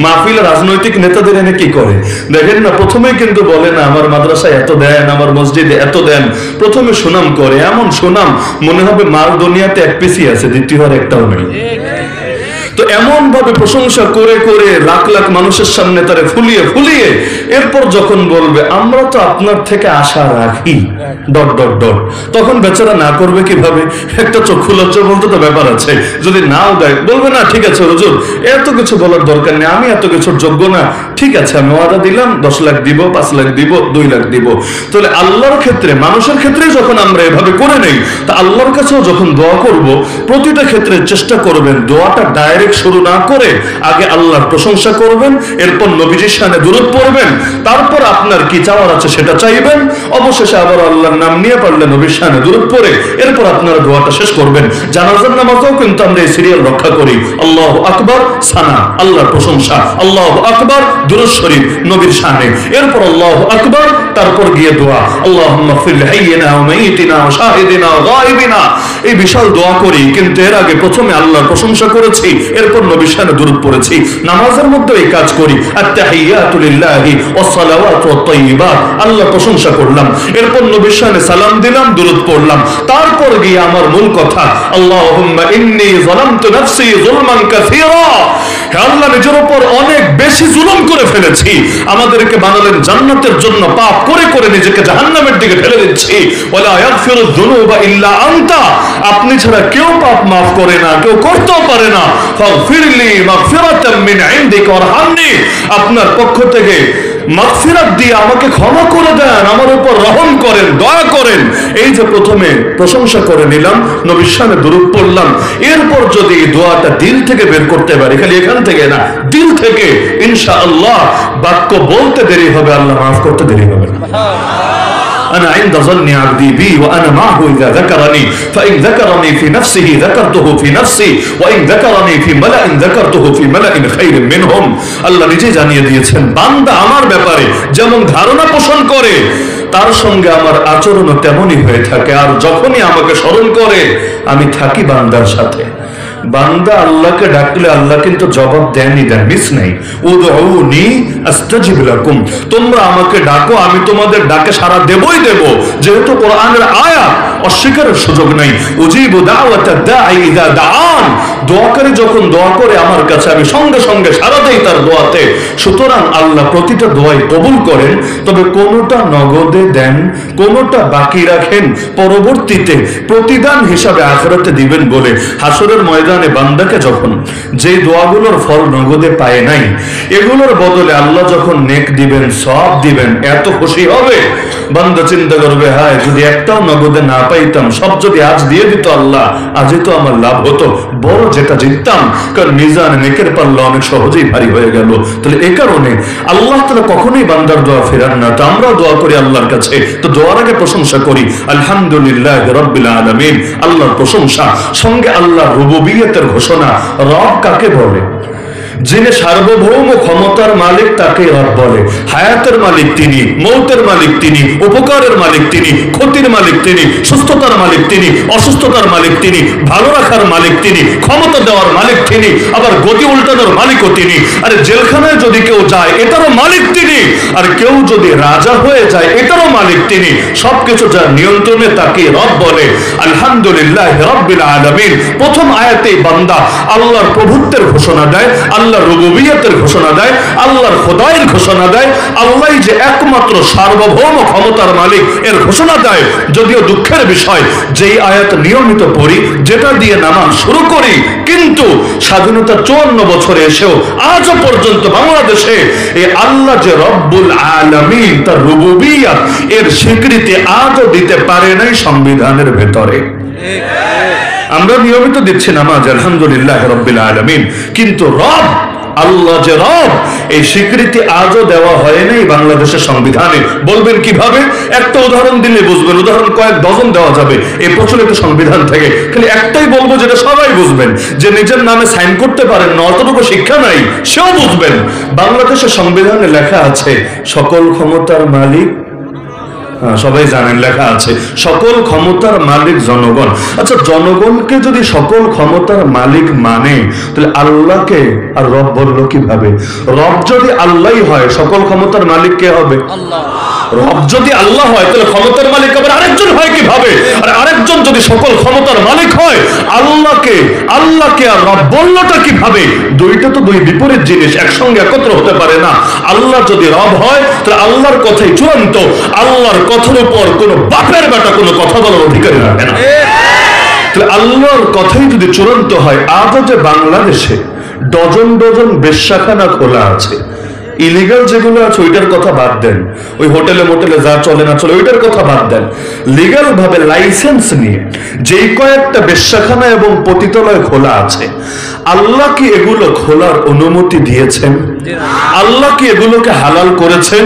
মাহফিলে রাজনৈতিক নেতাদের এনে কি করে দেখেন না, প্রথমেই কিন্তু বলে না আমার মাদ্রাসায় এত দেন, আমার মসজিদে এত দেন, প্রথমে সুনাম করে, এমন সুনাম মনে হবে মাল দুনিয়াতে এক পিসি আছে, দ্বিতীয় আর একটাও নেই। তো এমন ভাবে প্রশংসা করে করে লাখ লাখ মানুষের সামনে তারে ফুলিয়ে ফুলিয়ে এরপর যখন বলবে আমরা তো আপনার থেকে আশা রাখি ডট ডট ডট, তখন বেচারা না করবে কিভাবে? একটা চক্ষু লজ্জা বলতে তো ব্যাপার আছে। যদি নাও দেয় বলবে না ঠিক আছে হুজুর এত কিছু বলার দরকার নেই, আমি এত কিছুর যোগ্য না, ঠিক আছে আমি ওয়াদা দিলাম 10 লাখ দিব, 5 লাখ দিব, 2 লাখ দিব। তাহলে আল্লাহর ক্ষেত্রে মানুষের ক্ষেত্রে যখন আমরা এভাবে করে নেই, তা আল্লাহর কাছেও যখন দোয়া করব প্রতিটা ক্ষেত্রে চেষ্টা করবেন দোয়াটা ডাইরেক্ট শুরু না করে আগে আল্লাহর প্রশংসা করবেন, এরপর নবীজির শানে দুরূদ পড়বেন, তারপর আপনার কি চাওয়ার আছে সেটা চাইবেন, অবশেষে আবার আল্লাহর নাম নিয়ে পারলে নবীর শানে দুরূদ পড়ে এরপর আপনারা দোয়াটা শেষ করবেন। জানাজার নামাজেও কিন্তু আমরা এই সিরিয়াল রক্ষা করি, আল্লাহু আকবার সানা আল্লাহর প্রশংসা, আল্লাহু আকবার দুরূদ শরীফ নবীর শানে, এরপর আল্লাহু আকবার, তারপর গিয়ে দোয়া আল্লাহুম্মা ফির হাইয়িনা ওয়া মাইয়িতিনা ওয়া শাহিদিনা ওয়া গায়িবিনা, এই বিশাল দোয়া করি। কিন্তু এর আগে প্রথমে আল্লাহর প্রশংসা করেছি, এরপর নবীর শানে দুরূদ পড়েছি। নামাজের মধ্যে এই কাজ করি, আত-তাহিয়াতু লিল্লাহি ওয়াস সালাওয়াতু ওয়াত তাইয়্যিবাত, আল্লাহ প্রশংসা করলাম, এরপর নবীর শানে সালাম দিলাম, দুরূদ পড়লাম, তারপর গিয়ে আমার মূল কথা আল্লাহুম্মা ইন্নী যালামতু নাফসি যুলমান কাসীরা, হে আল্লাহ নিজের উপর অনেক বেশি জুলুম করে ফেলেছি, আমাদেরকে বানালেন জান্নাতের জন্য, পাপ করে করে নিজেকে জাহান্নামের দিকে ঠেলে দিচ্ছি, ওয়ালা ইয়াগফিরুয যুনুবা ইল্লা আনতা, আপনি ছাড়া কেউ পাপ মাফ করে না, কেউ করতেও পারে না, ফাগফিরলি মাগফিরাতাম মিন ইনদিকা ওয়ারহামনি, আপনার পক্ষ থেকে মাগফিরাত দিয়ে আমাকে ক্ষমা করে দেন, আমার উপর রহম করেন, দয়া করেন। এই যে প্রথমে প্রশংসা করে নিলাম, নবীর শানে দুরূদ পড়লাম, এরপর যদি দোয়াটা দিল থেকে বের করতে পারি, খালি এখান থেকে না দিল থেকে, ইনশাআল্লাহ বাক্য বলতে দেরি হবে, আল্লাহ মাফ করতে দেরি হবে না। أنا عند ظن عبدي بي وأنا معه إذا ذكرني فإن ذكرني في نفسه ذكرته في نفسي وإن ذكرني في ملأ ذكرته في ملأ خير منهم। আল্লাহ নিজে জানিয়ে দিয়েছেন বান্দা আমার ব্যাপারে যেমন ধারণা পোষণ করে তার সঙ্গে আমার আচরণও তেমনই হয়ে থাকে, আর যখনই আমাকে স্মরণ করে আমি থাকি বান্দার সাথে। বান্দা আল্লাহকে ডাকলে আল্লাহ কিন্তু জবাব দেনই দেন, মিস নাই। উদউনি আস্তাজিব লাকুম, তোমরা আমাকে ডাকো আমি তোমাদের ডাকে সাড়া দেবই দেব, যেহেতু কোরআনের আয়াত অস্বীকারের সুযোগ নাই। উজিবু দাওয়াতাদ দাঈ ইযা দাআন, দোয়াকারী যখন দোয়া করে আমার কাছে আমি সঙ্গে সঙ্গে সাড়া দেই তার দোয়াতে। সুতরাং আল্লাহ প্রতিটা দোয়াই কবুল করেন, তবে কোনটা নগদে দেন, কোনটা বাকি রাখেন, পরবর্তীতে প্রতিদান হিসাবে আখিরাতে দিবেন বলে। হাসরের ময়দানে বান্দাকে যখন যে দোয়াগুলোর ফল নগদে পায় নাই, এগুলোর বদলে আল্লাহ যখন নেক দিবেন, সওয়াব দিবেন, এত খুশি হবে বান্দা চিন্তা করবে হায় যদি একটাও নগদে না পাইতাম, সব যদি আজ দিয়ে দিত আল্লাহ, আজই তো আমার লাভ হতো, বড় যেটা জিততাম, কারণ মিজান নেকের পাল্লা অনেক সহজেই ভারী হয়ে গেল। তাহলে এই কারণে আল্লাহ তাআলা কখনোই বান্দার দোয়া ফেরান না। তো আমরা দোয়া করি আল্লাহর কাছে, তো দোয়ার আগে প্রশংসা করি আলহামদুলিল্লাহি রাব্বিল আলামিন, আল্লাহর প্রশংসা, সঙ্গে আল্লাহর রুবুবিয়তের ঘোষণা। রব কাকে বলে? যিনি সার্বভৌম ক্ষমতার মালিক তাকে রব বলে। হায়াতের মালিক তিনি, মৌতের মালিক তিনি, উপকারের মালিক তিনি, ক্ষতির মালিক তিনি, সুস্থতার মালিক তিনি, অসুস্থতার মালিক তিনি, ভালো রাখার মালিক তিনি, ক্ষমতা দেওয়ার মালিক তিনি, আবার গতি উল্টানোর মালিকও তিনি। আরে জেলখানায় যদি কেউ যায় এটারও মালিক তিনি, আর কেউ যদি রাজা হয়ে যায় এটারও মালিক তিনি। সবকিছু যার নিয়ন্ত্রণে তাকে রব বলে। আলহামদুলিল্লাহি রাব্বিল আলামিন, প্রথম আয়াতেই বান্দা আল্লাহর প্রভুত্বের ঘোষণা দেয়, আল্লাহর রুবুবিয়তের ঘোষণা দেয়, আল্লাহর খোদাইয়ের ঘোষণা দেয়, আল্লাহই যে একমাত্র সার্বভৌম ক্ষমতার মালিক এর ঘোষণা দেয়। যদিও দুঃখের বিষয় যেই আয়াত নিয়মিত পড়ি, যেটা দিয়ে নামাজ শুরু করি, কিন্তু স্বাধীনতা 54 বছরে এসেও আজও পর্যন্ত বাংলাদেশে এই আল্লাহ যে রব্বুল আলামিন তার রুবুবিয়ত এর স্বীকৃতি আজও দিতে পারে নাই সংবিধানের ভেতরে। আমরা নিয়মিত দিচ্ছি নামাজ আলহামদুলিল্লাহ রাব্বিল আলামিন, কিন্তু রব আল্লাহ যে রব এই স্বীকৃতি আজও দেওয়া হয় নাই বাংলাদেশের সংবিধানে। বলবেন কিভাবে? একটা উদাহরণ দিলে বুঝবেন, উদাহরণ কয়েক ডজন দেওয়া যাবে এই প্রচলিত সংবিধান থেকে। খালি একটাই বলবো যেটা সবাই বুঝবেন, যে নিজের নামে সাইন করতে পারেন না অতটুকু শিক্ষা নাই সেও বুঝবেন। বাংলাদেশের সংবিধানে লেখা আছে সকল ক্ষমতার মালিক সবাই জানেন, লেখা আছে সকল ক্ষমতার মালিক জনগণ। আচ্ছা, জনগণকে যদি সকল ক্ষমতার মালিক মানে, তাহলে আল্লাহকে আর রব বললো কিভাবে? রব যদি আল্লাহই হয়, সকল ক্ষমতার মালিক কে হবে? আল্লাহ। রব যদি আল্লাহ হয়, তাহলে ক্ষমতার মালিক আবার আরেকজন হয় কিভাবে? আর আরেকজন যদি সকল ক্ষমতার মালিক হয়, আল্লাহকে আর রব বললোটা কিভাবে? দুইটা তো দুই বিপরীত জিনিস, একসঙ্গে একত্র হতে পারে না। আল্লাহ যদি রব হয়, তাহলে আল্লাহর কথাই চূড়ান্ত। আল্লাহর কথার উপর কোনো বাপের বেটা কোনো কথা বলার অধিকারী রাখে না। তাহলে আল্লাহর কথাই যদি চূড়ান্ত হয়, আজও যে বাংলাদেশে ডজন ডজন বেশ্যাখানা খোলা আছে, ইলিগাল যেগুলো আছে ওইটার কথা বাদ দেন, ওই হোটেলে মোটেলে যা চলে না চলে ওইটার কথা বাদ দেন, লিগাল ভাবে লাইসেন্স নিয়ে যেই কয়েকটা বেশ্যাখানা এবং পতিতালয় খোলা আছে, আল্লাহ কি এগুলো খোলার অনুমতি দিয়েছেন? আল্লাহ কি এগুলোকে হালাল করেছেন?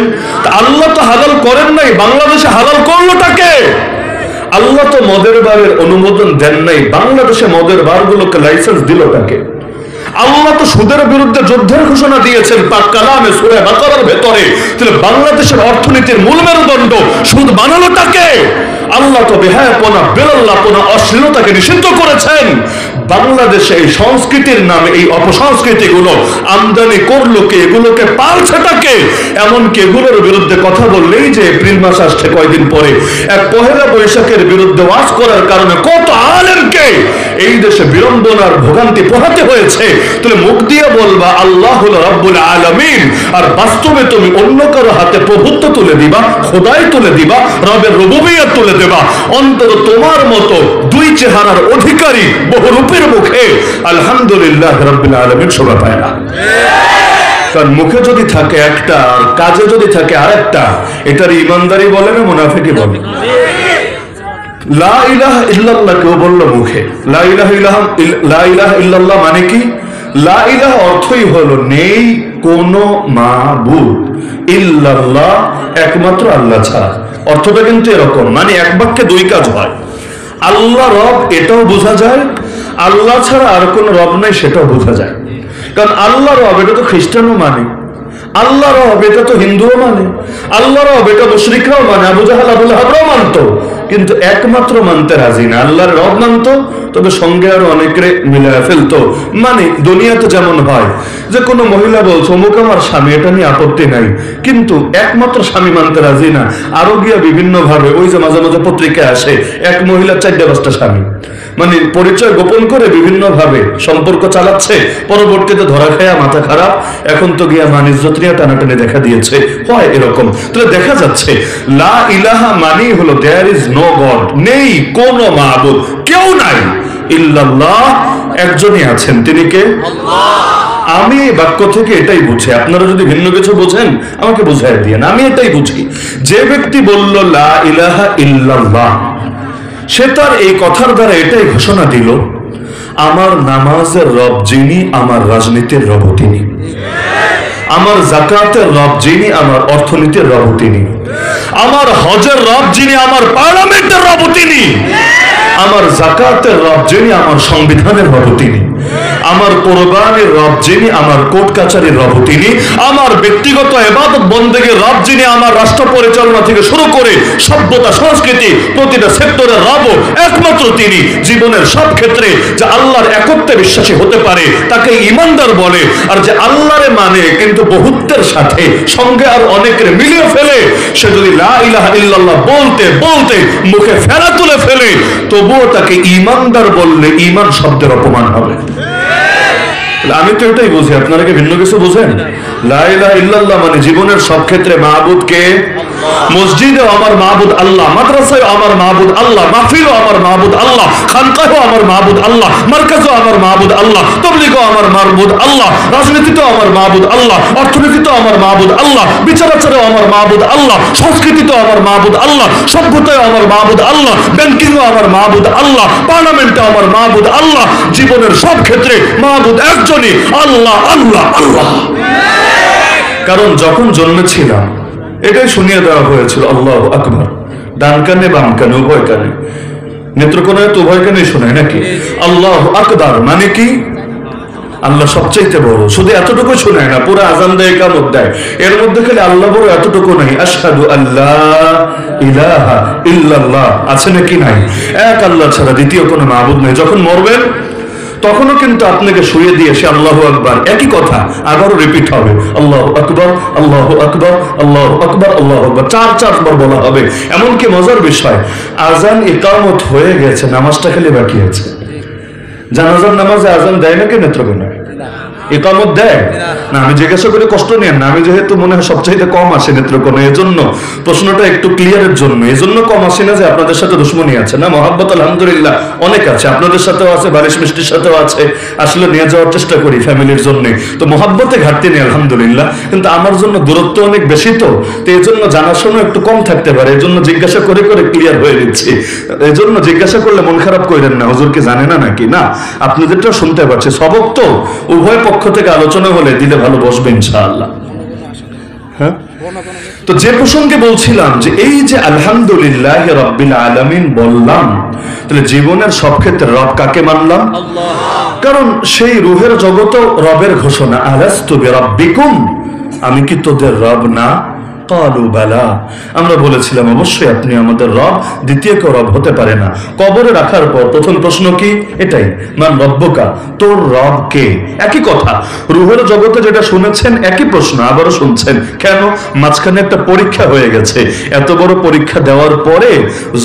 আল্লাহ তো হালাল করেন নাই, বাংলাদেশে হালাল করলোটাকে? আল্লাহ তো মদের বারের অনুমোদন দেন নাই, বাংলাদেশে মদের বারগুলোকে লাইসেন্স দিলটাকে? আল্লাহ তো সুদের বিরুদ্ধে যুদ্ধের ঘোষণা দিয়েছেন পাক কালামে সূরা বাকারার ভেতরে, তাহলে বাংলাদেশের অর্থনীতির মূল মেরুদণ্ড সুদ বানানোটাকে? আল্লাহ তো বেহায়াপনা, বেলাল্লাহপনা, অশ্লীলতাকে নিষিদ্ধ করেছেন। বাংলাদেশে এই সংস্কৃতির নামে এই অপসংস্কৃতিগুলো আমদানি করলো কে? এগুলোকে পালছেটাকে? এমনকি এগুলোর বিরুদ্ধে কথা বললেই যে এপ্রিল মাস আসছে কয়েকদিন পরে, এক পহেলা বৈশাখের বিরুদ্ধে ওয়াজ করার কারণে কত আলেমকে এই দেশে বিড়ম্বনার ভোগান্তি পোহাতে হয়েছে। তাহলে মুখ দিয়ে বলবা আল্লাহ হলো রব্বুল আলামিন, আর বাস্তবে তুমি অন্য কারো হাতে প্রভুত্ব তুলে দিবা, খোদাই তুলে দিবা, রবের রুবুবিয়ত তুলে দেবা। অন্তত তোমার মতো দুই চেহারার অধিকারী বহুরূপের মুখে আলহামদুলিল্লাহ রাব্বিল আলামিন শোভা পায় না। কারণ মুখে যদি থাকে একটা আর কাজে যদি থাকে আরেকটা, এটার ইমানদারি বলে না মুনাফিকি বলে? লা ইলাহা ইল্লাল্লাহ কেউ বলল মুখে, লা ইলাহা ইল্লাল্লাহ মানে কি? লা ইলাহা অর্থই হলো নেই কোনো মাবুদ ইল্লাল্লাহ, একমাত্র আল্লাহ ছাড়া। অর্থটা কিন্তু এরকম, মানে এক বাক্যে দুই কাজ হয়। আল্লাহ রব এটাও বোঝা যায়, আল্লাহ ছাড়া আর কোন রব নাই সেটাও বোঝা যায়। কারণ আল্লাহ রব এটা তো খ্রিস্টানও মানে, আল্লাহ রব এটা তো হিন্দুও মানে, আল্লাহ রব এটা মুশরিকরাও মানে, আবু জাহাল আবু লাহাবরাও মানতো, কিন্তু একমাত্র মানতে রাজি না। আল্লাহর রব মানতো, তবে সঙ্গে আরো অনেকে মিলায় ফেলতো। মানে দুনিয়াতে যেমন হয় যে কোনো মহিলা বলছো অমুক আমার স্বামী, এটা নিয়ে আপত্তি নাই, কিন্তু একমাত্র স্বামী মানতে রাজি না। আরো গিয়া বিভিন্ন ভাবে, ওই যে মাঝে মাঝে পত্রিকায় আসে এক মহিলা 4-5টা স্বামী, মানে পরিচয় গোপন করে বিভিন্ন ভাবে সম্পর্ক চালাচ্ছে, পরবর্তীতে ধরা খায়া মাথা খারাপ, এখন তো গিয়া মান ইজ্জত নিয়ে টানাটানি দেখা দিয়েছে, হয় এরকম। তাহলে দেখা যাচ্ছে লা ইলাহা মানেই হলো দেয়ার ইজ নো গড, নেই কোন মাবুদ, কেউ নাই, ইল্লাল্লাহ, একজনই আছেন, তিনি কে? আল্লাহ। আমি এই বাক্য থেকে এটাই বুঝি, আপনারা যদি ভিন্ন কিছু বোঝেন আমাকে বুঝাই দিয়েন, আমি এটাই বুঝি। যে ব্যক্তি বলল লা ইলাহা ইল্লাল্লাহ, সে তার এই কথার দ্বারা এটাই ঘোষণা দিল, আমার নামাজের রব যিনি, আমার রাজনীতির রব তিনি, আমার যাকাতের রব যিনি, আমার অর্থনীতির রব তিনি, আমার হজের রব যিনি, আমার পার্লামেন্টের রব তিনি, আমার যাকাতের রব যিনি, আমার সংবিধানের রব তিনি, আমার কোরবানির রব যিনি, আমার কোর্ট কাচারির রব তিনি, আমার ব্যক্তিগত ইবাদত বন্দেগীর রব যিনি, আমার রাষ্ট্র পরিচালনা থেকে শুরু করে সভ্যতা সংস্কৃতি প্রতিটা সেক্টরের রব একমাত্র তিনি। জীবনের সব ক্ষেত্রে যে আল্লাহর একত্বে বিশ্বাসী হতে পারে তাকে ঈমানদার বলে। আর যে আল্লাহরে মানে কিন্তু বহুত্বের সাথে সঙ্গে আর অনেকের মিলিয়ে ফেলে, সে যদি লা ইলাহা ইল্লাল্লাহ বলতে বলতে মুখে ফেরা তুলে ফেলে, তবুও তাকে ঈমানদার বললে ঈমান শব্দের অপমান হবে। আমি তো এটাই বুঝি, আপনারা কি ভিন্ন কিছু বুঝেন? লা ইলাহা ইল্লাল্লাহ মানে জীবনের সব ক্ষেত্রে মাবুদ কে? মসজিদে আমার মাবুদ আল্লাহ, মাদ্রাসায় আমার মাবুদ আল্লাহ, মাহফিলও আমার মাবুদ আল্লাহ, খানকাহও আমার মাবুদ আল্লাহ, মার্কাজও আমার মাবুদ আল্লাহ, তাবলীগও আমার মাবুদ আল্লাহ, রাজনীতিতেও আমার মাবুদ আল্লাহ, অর্থনীতিতেও আমার মাবুদ আল্লাহ, বিচারাচারেও আমার মাবুদ আল্লাহ, সংস্কৃতিতেও আমার মাবুদ আল্লাহ, সভ্যতায় আমার মাবুদ আল্লাহ, ব্যাংকিংও আমার মাবুদ আল্লাহ, পার্লামেন্টে আমার মাবুদ আল্লাহ। জীবনের সব ক্ষেত্রে মাবুদ একজনই, আল্লাহ আল্লাহ আল্লাহ। কারণ যখন জন্মেছিলাম এটাই শুনিয়ে দেওয়া হয়েছিল আল্লাহু আকবার, ডান কানে বাম কানে উভয় কানে, নেত্রকোনায় তো উভয় কানে শোনায় নাকি? আল্লাহু আকবার মানে কি? আল্লাহ সবচাইতে বড়। শুধু এতটুকু শোনায় না, পুরো আজান দেয়, ইকামত দেয়, এর মধ্যে খালি আল্লাহ বড় এতটুকু নাই, আশহাদু আল্লাহ ইলাহা ইল্লাল্লাহ আছে নাকি নাই? এক আল্লাহ ছাড়া দ্বিতীয় কোনো মাবুদ নেই। যখন মরবেন তখনও কিন্তু আপনাকে শুয়ে দিয়ে সে আল্লাহু আকবার একই কথা আবারও রিপিট হবে, আল্লাহু আকবার আল্লাহু আকবার আল্লাহু আকবার আল্লাহু আকবার, চারবার বলা হবে। এমনকি মজার বিষয়, আজান ইকামত হয়ে গেছে, নামাজটা খালি বাকি আছে। জানাজার নামাজে আজান দেয় নাকি নেত্রকোনা? ইকামত দেয় না? আমি জিজ্ঞাসা করে কষ্ট নিয়েন না, আমি যেহেতু মনে হয় সবচাইতে কম আসে নেত্রকোনা, এজন্য প্রশ্নটা একটু ক্লিয়ারের জন্য। এজন্য কম আসে না যে আপনাদের সাথে দুশ্মনী আছে, না, মহাব্বত আলহামদুলিল্লাহ অনেক আছে, আপনাদের সাথেও আছে, বারিশ মিষ্টির সাথেও আছে, আসলে নিয়ে যাওয়ার চেষ্টা করি ফ্যামিলির জন্য। তো মহাব্বতে ঘাটতি নেই আলহামদুলিল্লাহ, কিন্তু আমার জন্য দূরত্ব অনেক বেশি, তো এই জন্য জানাশোনা একটু কম থাকতে পারে, এই জন্য জিজ্ঞাসা করে করে ক্লিয়ার হয়ে দিচ্ছি। এই জন্য জিজ্ঞাসা করলে মন খারাপ করেন না, হুজুরকে জানে না নাকি, না, আপনাদেরটাও শুনতে পাচ্ছি। সবক তো উভয় পক্ষ থেকে আলোচনা হলে দিলে ভালো বসবে ইনশাআল্লাহ। হ্যাঁ, তো যে প্রসঙ্গে বলছিলাম যে এই যে আলহামদুলিল্লাহ রাব্বিল আলামিন বললাম, তাহলে জীবনের সব ক্ষেত্রে রব কাকে মানলাম? কারণ সেই রুহের জগতেও রবের ঘোষণা, আলাস্তু বিরাব্বিকুম, আমি কি তোদের রব না? কালু বালা, আমরা বলেছিলাম অবশ্যই আপনি আমাদের রব, দ্বিতীয় কেউ রব হতে পারে না। কবরে রাখার পর প্রথম প্রশ্ন কি? এটাই, মান রব্বুকা, তোর রব কে? একই কথা, রুহের জগতে যেটা শুনেছেন একই প্রশ্ন আবারও শুনছেন। কেন? মাঝখানে একটা পরীক্ষা হয়ে গেছে, এত বড় পরীক্ষা দেওয়ার পরে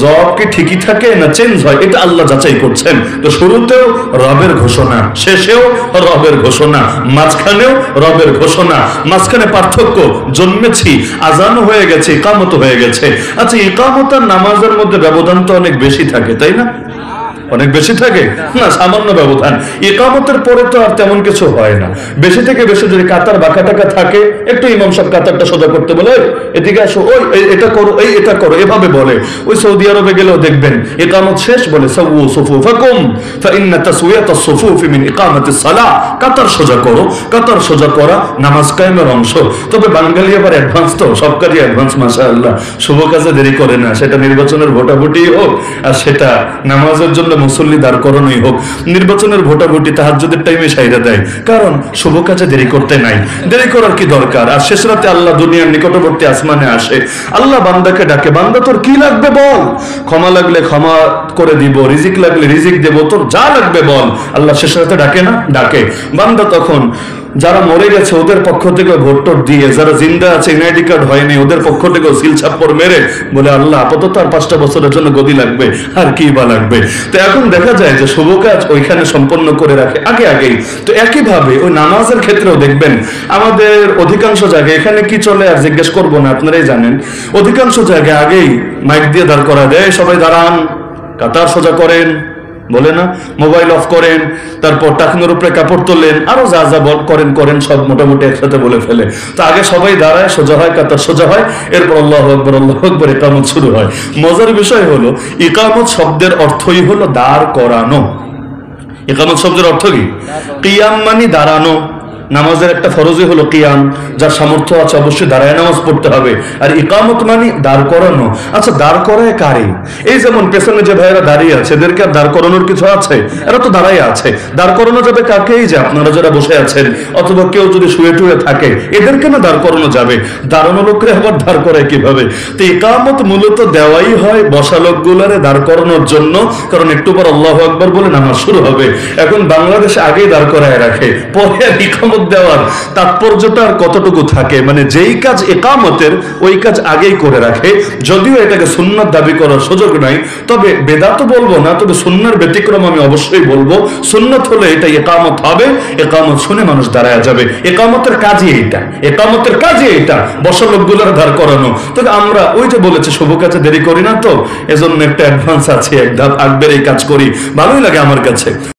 জব কি ঠিকই থাকে না চেঞ্জ হয়, এটা আল্লাহ যাচাই করছেন। তো শুরুতেও রবের ঘোষণা, শেষেও রবের ঘোষণা, মাঝখানেও রবের ঘোষণা। মাঝখানে পার্থক্য, জন্মেছি, আজান হয়ে গেছে, ইকামত হয়ে গেছে। আচ্ছা, ইকামত আর নামাজের মধ্যে ব্যবধান তো অনেক বেশি থাকে, তাই না? অনেক বেশি থাকে না? সামান্য ব্যবধান। ইকামতের পরে তো আর তেমন কিছু হয় না। বেশি থেকে বেশি যদি কাতার বাঁকা টাকা থাকে, একটু ইমাম সাহেব কাতারটা সোজা করতে বলে, এদিকে আসো, ওই এটা করো, এই এটা করো, এভাবে বলে। ওই সৌদি আরবে গেলেও দেখবেন ইকামত শেষ বলে সাওয়ু সুফুফাকুম ফাইন্না তাসওয়াতাস সুফুফি মিন ইকামাতিস সালাহ, কাতার সোজা করো। কাতার সোজা করা নামাজ কায়েমের অংশ। তবে বাঙালি আবার অ্যাডভান্স, তো সব কাজে অ্যাডভান্স, মাশাআল্লাহ। শুভ কাজে দেরি করে না, সেটা নির্বাচনের ভোটাভুটি হোক আর সেটা নামাজের জন্য মুসল্লি দাঁড় করানোই হোক। নির্বাচনের ভোটাভুটি তাহাজ্জুদের টাইমে সাইরা দেয়, কারণ শুভ কাজে দেরি করতে নাই। দেরি করার কি দরকার? আর শেষ রাতে আল্লাহ দুনিয়ার নিকটবর্তী আসমানে আসে, আল্লাহ বান্দাকে ডাকে, বান্দা তোর কি লাগবে বল, ক্ষমা লাগলে ক্ষমা করে দিব, রিজিক লাগলে রিজিক দেব, তোর যা লাগবে বল। আল্লাহ শেষ রাতে ডাকে না? ডাকে। বান্দা তখন যারা মরে গেছে ওদের পক্ষ থেকে ভোট টোট দিয়ে, যারা জিন্দা আছে এনআইডি কার্ড হয়নি ওদের পক্ষ থেকে সিল ছাপ্পর মেরে বলে, আল্লাহ আপাতত আর 5টা বছরের জন্য গদি লাগবে, আর কি বা লাগবে। তো এখন দেখা যায় যে শুভ কাজ ওইখানে সম্পন্ন করে রাখে আগেই। তো একইভাবে ওই নামাজের ক্ষেত্রেও দেখবেন আমাদের অধিকাংশ জায়গায়, এখানে কি চলে আর জিজ্ঞেস করবো না, আপনারাই জানেন, অধিকাংশ জায়গায় আগেই মাইক দিয়ে দাঁড় করা দেয়, সবাই দাঁড়ান, কাতার সোজা করেন, বলে না, মোবাইল অফ করেন, তারপর টাকনোর উপরে কাপড় তোলেন, আরো যা যা করেন সব মোটামুটি একসাথে বলে ফেলে। তো আগে সবাই দাঁড়ায়, সোজা হয়, কাতার সোজা হয়, এরপর আল্লাহু আকবার আল্লাহু আকবার, ইকামত শুরু হয়। মজার বিষয় হলো ইকামত শব্দের অর্থই হলো দাঁড় করানো। ইকামত শব্দের অর্থ কি? কিয়াম মানে দাঁড়ানো। নামাজের একটা ফরজই হলো কিয়াম, যার সামর্থ্য আছে অবশ্যই দাঁড়ায় নামাজ পড়তে হবে। আর ইকামত মানে দাঁড় করানো। আচ্ছা, দাঁড় করায় কারে? এই যেমন পেছনে যে ভাইয়েরা দাঁড়িয়ে আছে, এদেরকে আর দাঁড় করানোর কিছু আছে? এরা তো দাঁড়াই আছে। দাঁড় করানো যাবে কাকে? এই যে আপনারা যারা বসে আছেন, অথবা কেউ যদি শুয়ে টুয়ে থাকে, এদেরকে না দাঁড় করানো যাবে। দাঁড়ানো লোকরে আবার দাঁড় করায় কিভাবে? তো ইকামত মূলত দেওয়াই হয় বসা লোকগুলারে দাঁড় করানোর জন্য, কারণ একটু পর আল্লাহু আকবার বলে নামাজ শুরু হবে। এখন বাংলাদেশে আগেই দাঁড় করায় রাখে, পরে ইকামত দেওয়ার তাৎপর্যটা আর কতটুকু থাকে, মানে যেই কাজ ইকামতের ওই কাজ আগেই করে রাখে। যদিও এটাকে সুন্নাত দাবি করার সুযোগ নাই, তবে বেদাত বলবো না, তবে সুন্নার ব্যতিক্রম আমি অবশ্যই বলবো। সুন্নাত হলে এটা ইকামত হবে, ইকামত শুনে মানুষ দাঁড়ায় যাবে। ইকামতের কাজই এইটা, ইকামতের কাজই এইটা, বসা লোকগুলোর দাঁড় করানো। তবে আমরা ওই যে বলেছি শুভ কাজে দেরি করি না, তো এজন্য একটা অ্যাডভান্স আছে, এক ধাপ আগবের এই কাজ করি, ভালোই লাগে আমার কাছে।